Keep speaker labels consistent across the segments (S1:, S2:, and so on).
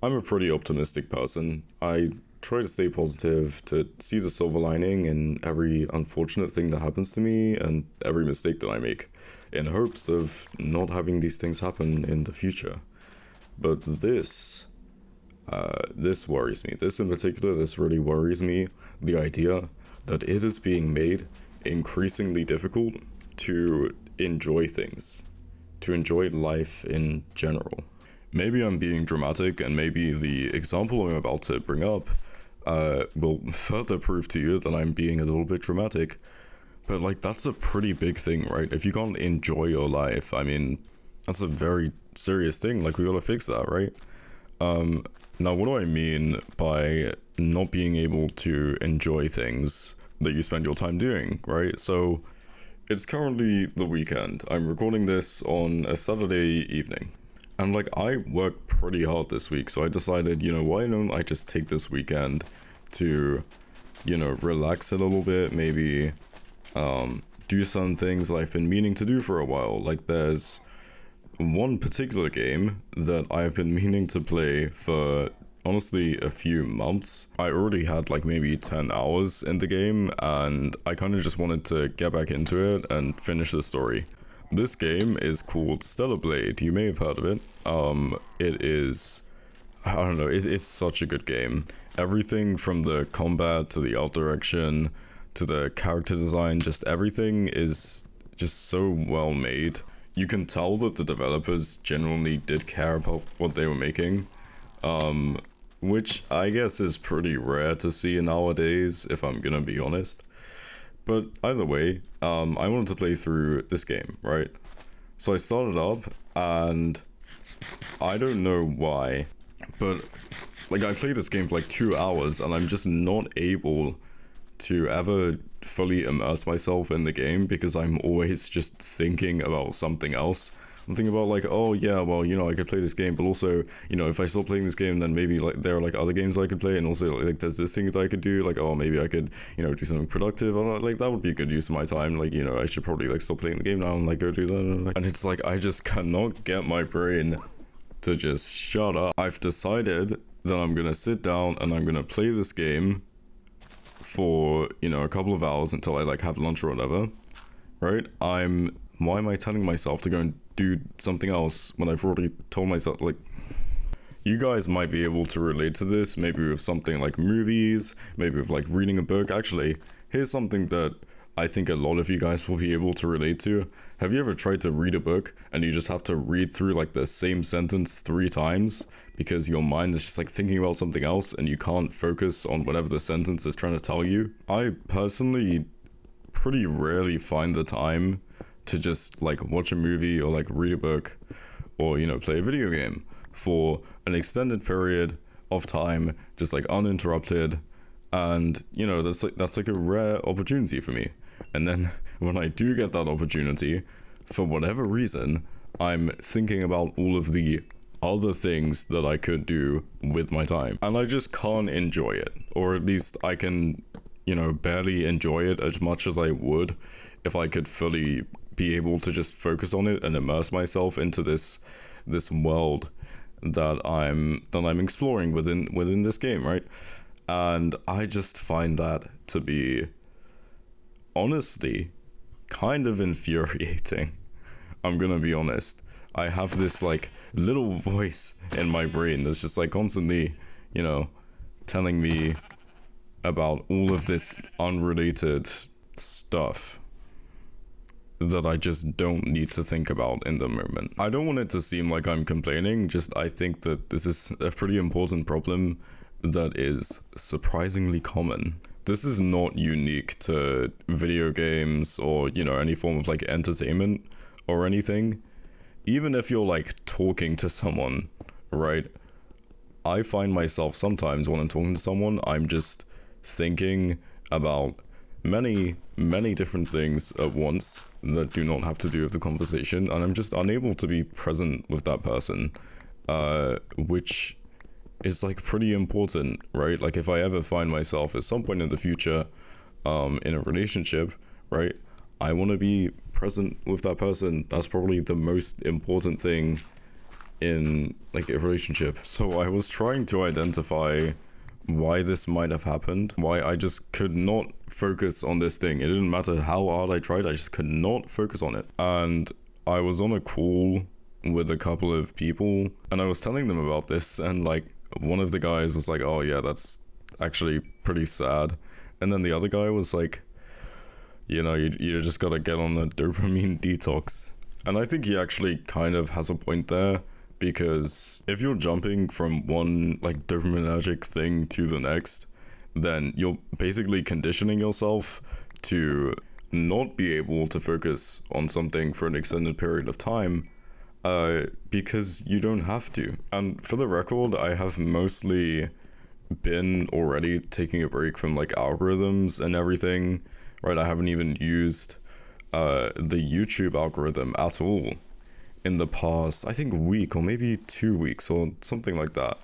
S1: I'm a pretty optimistic person. I try to stay positive, to see the silver lining in every unfortunate thing that happens to me and every mistake that I make, in hopes of not having these things happen in the future. But this worries me. This in particular, this really worries me. The idea that it is being made increasingly difficult to enjoy things, to enjoy life in general. Maybe I'm being dramatic, and maybe the example I'm about to bring up will further prove to you that I'm being a little bit dramatic. But, like, that's a pretty big thing, right? If you can't enjoy your life, I mean, that's a very serious thing. Like, we gotta fix that, right? Now, what do I mean by not being able to enjoy things that you spend your time doing, right? So, it's currently the weekend. I'm recording this on a Saturday evening. And like, I worked pretty hard this week, so I decided, why don't I just take this weekend to, relax a little bit, maybe do some things that I've been meaning to do for a while. Like, there's one particular game that I've been meaning to play for honestly a few months. I already had like maybe 10 hours in the game, and I kind of just wanted to get back into it and finish the story. This game is called Stellar Blade. You may have heard of it. It is, I don't know, it's such a good game. Everything from the combat to the art direction to the character design, just everything is just so well made. You can tell that the developers genuinely did care about what they were making, which I guess is pretty rare to see nowadays, if I'm gonna be honest. But either way, I wanted to play through this game, right? So I started up, and I don't know why, but like, I played this game for like 2 hours, and I'm just not able to ever fully immerse myself in the game because I'm always just thinking about something else. I'm thinking about like, oh yeah, well, I could play this game, but also, if I stop playing this game, then maybe like there are like other games I could play, and also like there's this thing that I could do, like, oh, maybe I could, do something productive. I don't know, like, that would be a good use of my time. Like, I should probably like stop playing the game now and like go do that. And it's like, I just cannot get my brain to just shut up. I've decided that I'm gonna sit down and I'm gonna play this game for, a couple of hours until I like have lunch or whatever, right? Why am I telling myself to go and do something else when I've already told myself, like, you guys might be able to relate to this, maybe with something like movies, maybe with like reading a book. Actually, here's something that I think a lot of you guys will be able to relate to. Have you ever tried to read a book and you just have to read through like the same sentence 3 times because your mind is just like thinking about something else and you can't focus on whatever the sentence is trying to tell you? I personally pretty rarely find the time to just like watch a movie or like read a book or play a video game for an extended period of time, just like uninterrupted. And that's like a rare opportunity for me. And then when I do get that opportunity, for whatever reason, I'm thinking about all of the other things that I could do with my time, and I just can't enjoy it, or at least I can barely enjoy it as much as I would if I could fully be able to just focus on it and immerse myself into this world that I'm exploring within this game, right? And I just find that to be honestly kind of infuriating. I'm gonna be honest. I have this like little voice in my brain that's just like constantly, telling me about all of this unrelated stuff that I just don't need to think about in the moment. I don't want it to seem like I'm complaining, just I think that this is a pretty important problem that is surprisingly common. This is not unique to video games or, any form of like entertainment or anything. Even if you're like talking to someone, right? I find myself sometimes when I'm talking to someone, I'm just thinking about many different things at once that do not have to do with the conversation, and I'm just unable to be present with that person, which is like pretty important, right? Like, if I ever find myself at some point in the future in a relationship, right, I want to be present with that person. That's probably the most important thing in like a relationship. So I was trying to identify why this might have happened, why I just could not focus on this thing. It didn't matter how hard I tried, I just could not focus on it. And I was on a call with a couple of people and I was telling them about this, and like one of the guys was like, oh yeah, that's actually pretty sad. And then the other guy was like, you know, you just gotta get on a dopamine detox. And I think he actually kind of has a point there, because if you're jumping from one like dopaminergic thing to the next, then you're basically conditioning yourself to not be able to focus on something for an extended period of time, because you don't have to. And for the record, I have mostly been already taking a break from like algorithms and everything, right? I haven't even used the YouTube algorithm at all in the past, I think, week or maybe 2 weeks or something like that.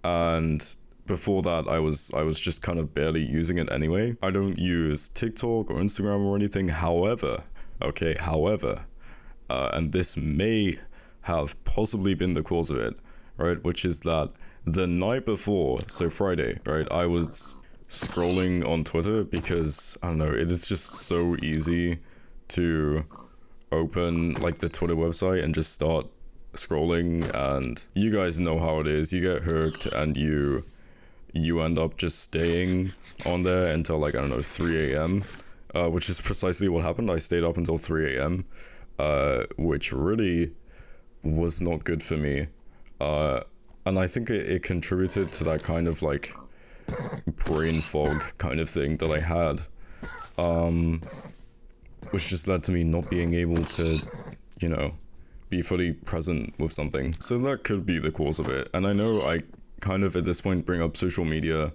S1: And before that, I was just kind of barely using it anyway. I don't use TikTok or Instagram or anything. However, and this may have possibly been the cause of it, right? Which is that the night before, so Friday, right, I was scrolling on Twitter because, I don't know, it is just so easy to open like the Twitter website and just start scrolling, and you guys know how it is. You get hooked and you end up just staying on there until like, I don't know, 3 a.m. Which is precisely what happened. I stayed up until 3 a.m. Which really was not good for me. And I think it contributed to that kind of like brain fog kind of thing that I had. Which just led to me not being able to, you know, be fully present with something. So that could be the cause of it. And I know I kind of at this point bring up social media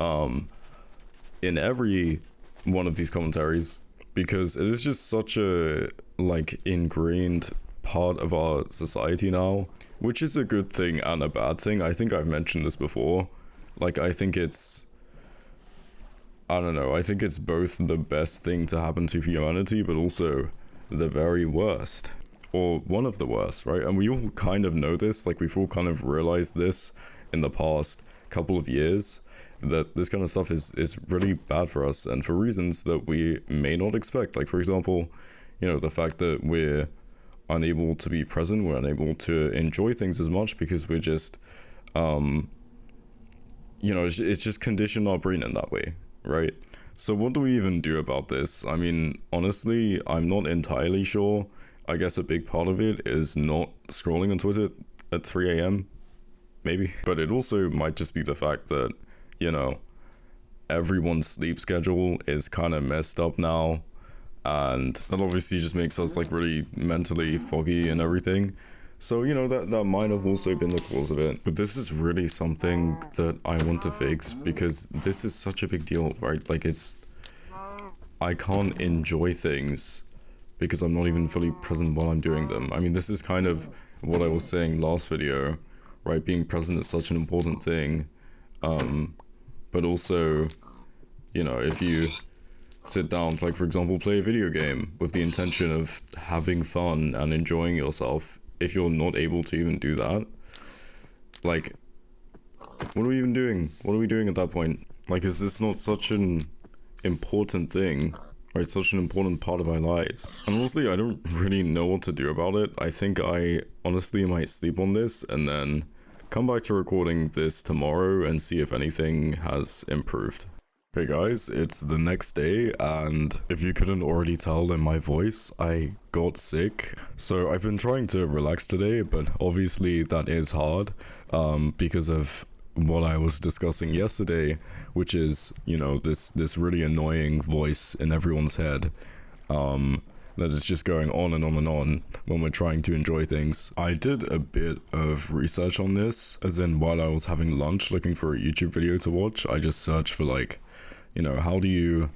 S1: in every one of these commentaries, because it is just such a like ingrained part of our society now, which is a good thing and a bad thing. I think I've mentioned this before. Like, I think it's, I don't know, I think it's both the best thing to happen to humanity, but also the very worst, or one of the worst, right? And we all kind of know this, like we've all kind of realized this in the past couple of years, that this kind of stuff is really bad for us, and for reasons that we may not expect. Like, for example, you know, the fact that we're unable to be present, we're unable to enjoy things as much because we're just, you know, it's just conditioned our brain in that way. Right? So what do we even do about this? I mean, honestly, I'm not entirely sure. I guess a big part of it is not scrolling on Twitter at 3 a.m. maybe. But it also might just be the fact that, you know, everyone's sleep schedule is kind of messed up now. And that obviously just makes us like really mentally foggy and everything. So, you know, that might have also been the cause of it. But this is really something that I want to fix, because this is such a big deal, right? Like, I can't enjoy things because I'm not even fully present while I'm doing them. I mean, this is kind of what I was saying last video, right? Being present is such an important thing. But also, you know, if you sit down to, like, for example, play a video game with the intention of having fun and enjoying yourself, if you're not able to even do that, like, what are we even doing? What are we doing at that point? Like, is this not such an important thing, right? Such an important part of our lives? And honestly, I don't really know what to do about it. I think I honestly might sleep on this and then come back to recording this tomorrow and see if anything has improved. Hey guys, it's the next day, and if you couldn't already tell in my voice, I got sick. So I've been trying to relax today, but obviously that is hard, because of what I was discussing yesterday, which is, you know, this really annoying voice in everyone's head, that is just going on and on and on when we're trying to enjoy things. I did a bit of research on this, as in while I was having lunch looking for a YouTube video to watch, I just searched for, like, you know, how to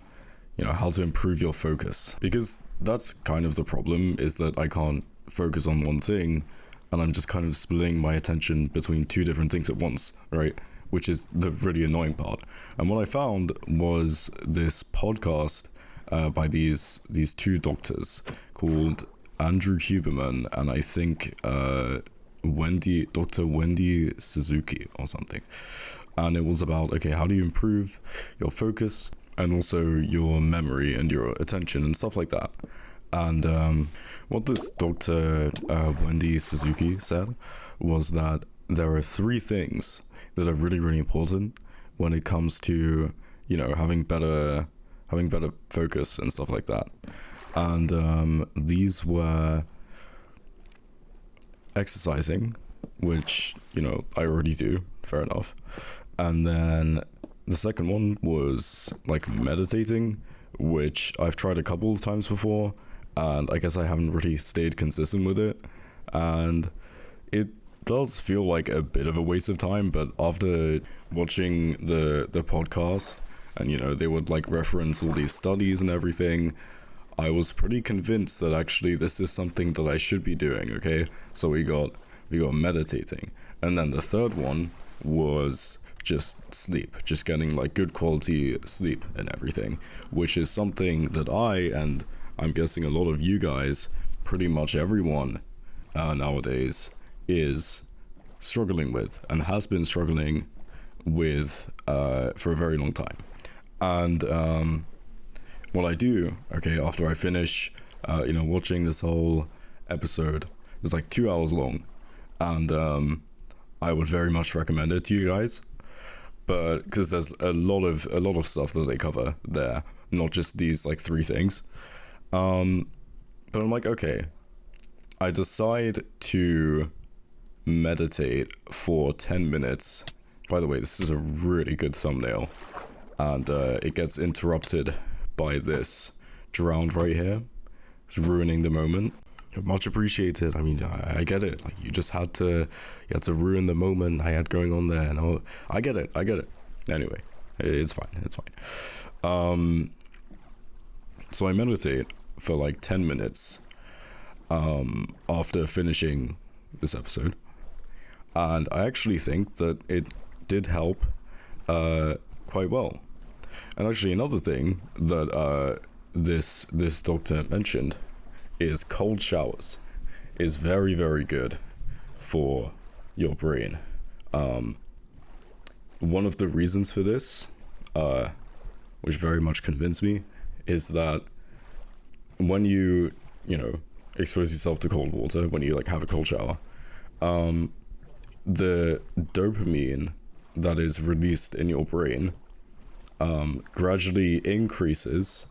S1: improve your focus, because that's kind of the problem, is that I can't focus on one thing, and I'm just kind of splitting my attention between two different things at once, right? Which is the really annoying part. And what I found was this podcast by these two doctors called Andrew Huberman and I think Dr. Wendy Suzuki or something. And it was about, okay, how do you improve your focus and also your memory and your attention and stuff like that. And what this Dr. Wendy Suzuki said was that there are 3 things that are really, really important when it comes to, having better focus and stuff like that. And these were exercising, which, I already do, fair enough. And then the second one was like meditating, which I've tried a couple of times before, and I guess I haven't really stayed consistent with it. And it does feel like a bit of a waste of time, but after watching the podcast, and they would like reference all these studies and everything, I was pretty convinced that actually this is something that I should be doing. Okay, so we got meditating, and then the third one was just sleep, just getting like good quality sleep and everything, which is something that and I'm guessing a lot of you guys, pretty much everyone nowadays, is struggling with and has been struggling with for a very long time. And what I do, okay, after I finish watching this whole episode, it's like 2 hours long, and I would very much recommend it to you guys, but because there's a lot of stuff that they cover there, not just these like 3 things. But I'm like, okay, I decide to meditate for 10 minutes. By the way, this is a really good thumbnail, and it gets interrupted by this drowned right here. It's ruining the moment. Much appreciated. I mean, I get it. Like, you had to ruin the moment I had going on there, and I get it. Anyway, it's fine. So I meditate for like 10 minutes after finishing this episode, and I actually think that it did help quite well. And actually, another thing that this doctor mentioned is cold showers is very, very good for your brain. One of the reasons for this, which very much convinced me, is that when you expose yourself to cold water, when you like have a cold shower, the dopamine that is released in your brain gradually increases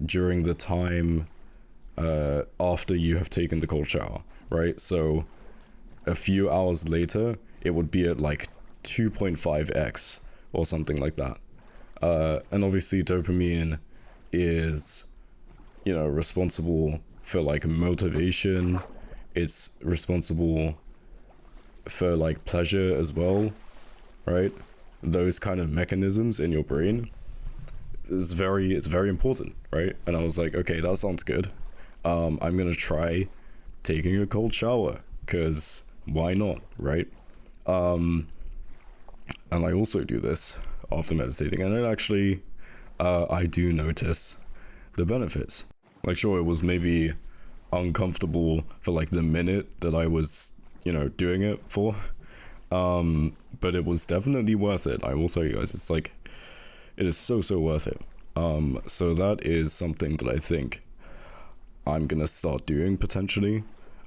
S1: during the time after you have taken the cold shower, right? So a few hours later, it would be at like 2.5x or something like that. And obviously dopamine is, responsible for like motivation. It's responsible for like pleasure as well, right? Those kind of mechanisms in your brain it's very important, right? And I was like, okay, that sounds good. I'm gonna try taking a cold shower, because why not, right? And I also do this after meditating, and it actually I do notice the benefits. Like, sure, it was maybe uncomfortable for like the minute that I was doing it for, but it was definitely worth it. I will tell you guys, it's like, it is so worth it. So that is something that I think I'm gonna start doing potentially.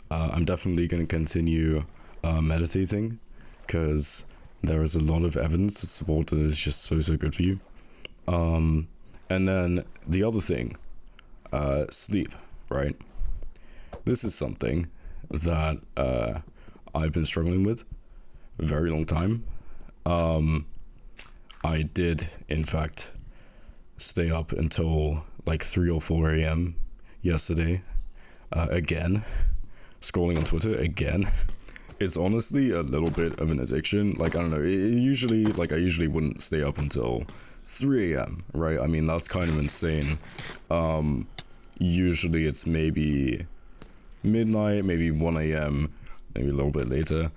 S1: I'm definitely gonna continue meditating, because there is a lot of evidence to support that it's just so good for you. And then the other thing, sleep, right? This is something that I've been struggling with a very long time. I did, in fact, stay up until like 3 or 4 a.m. yesterday, again, scrolling on Twitter again. It's honestly a little bit of an addiction. Like, I don't know, I usually wouldn't stay up until 3 a.m., right? I mean, that's kind of insane. Usually it's maybe midnight, maybe 1 a.m., maybe a little bit later.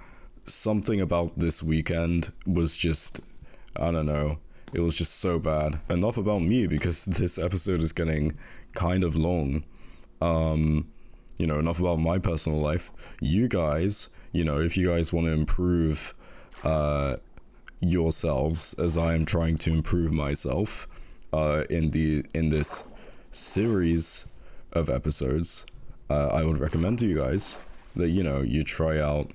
S1: Something about this weekend was just, I don't know, it was just so bad. Enough about me, because this episode is getting kind of long. Enough about my personal life. You guys you know, if you guys want to improve yourselves as I am trying to improve myself in this series of episodes, I would recommend to you guys that, you know, you try out.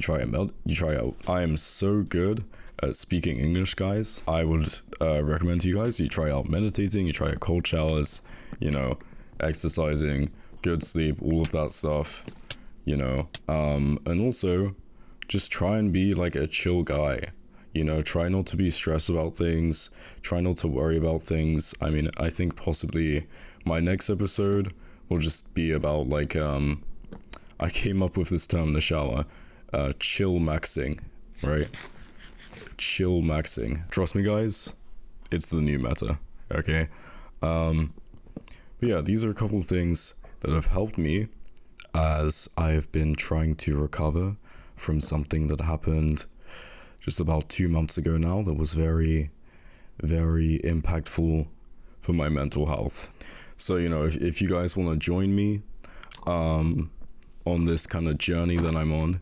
S1: I am so good at speaking English, guys. I would recommend to you guys, you try out meditating, you try out cold showers, you know, exercising, good sleep, all of that stuff, you know. And also just try and be like a chill guy, you know. Try not to be stressed about things, try not to worry about things. I mean, I think possibly my next episode will just be about like I came up with this term in the shower, chill maxing, right? Chill maxing. Trust me, guys, it's the new meta, okay? But yeah, these are a couple of things that have helped me as I have been trying to recover from something that happened just about 2 months ago now that was very, very impactful for my mental health. So, you know, if you guys want to join me on this kind of journey that I'm on,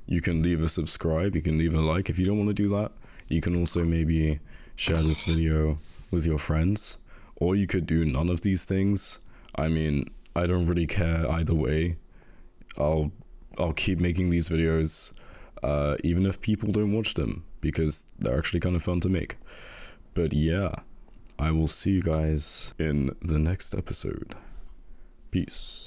S1: you can leave a subscribe, you can leave a like. If you don't want to do that, you can also maybe share this video with your friends, or you could do none of these things. I mean, I don't really care either way. I'll keep making these videos even if people don't watch them, because they're actually kind of fun to make. But yeah, I will see you guys in the next episode. Peace.